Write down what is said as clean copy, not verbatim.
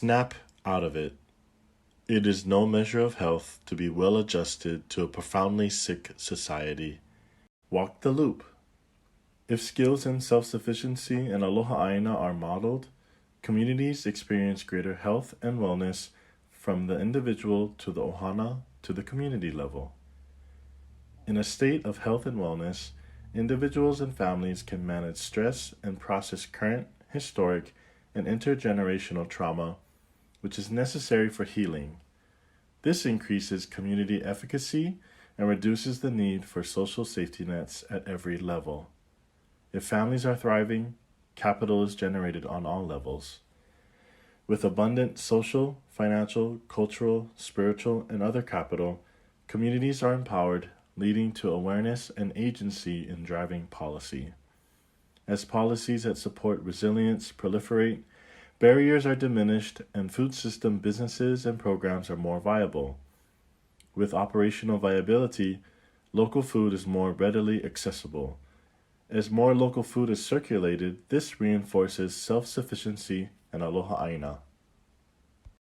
Snap out of it. It is no measure of health to be well adjusted to a profoundly sick society. Walk the loop. If skills in self-sufficiency and aloha aina are modeled, communities experience greater health and wellness from the individual to the ohana to the community level. In a state of health and wellness, individuals and families can manage stress and process current, historic, and intergenerational trauma, which is necessary for healing. This increases community efficacy and reduces the need for social safety nets at every level. If families are thriving, capital is generated on all levels. With abundant social, financial, cultural, spiritual, and other capital, communities are empowered, leading to awareness and agency in driving policy. As policies that support resilience proliferate, barriers are diminished and food system businesses and programs are more viable. With operational viability, local food is more readily accessible. As more local food is circulated, this reinforces self-sufficiency and aloha aina.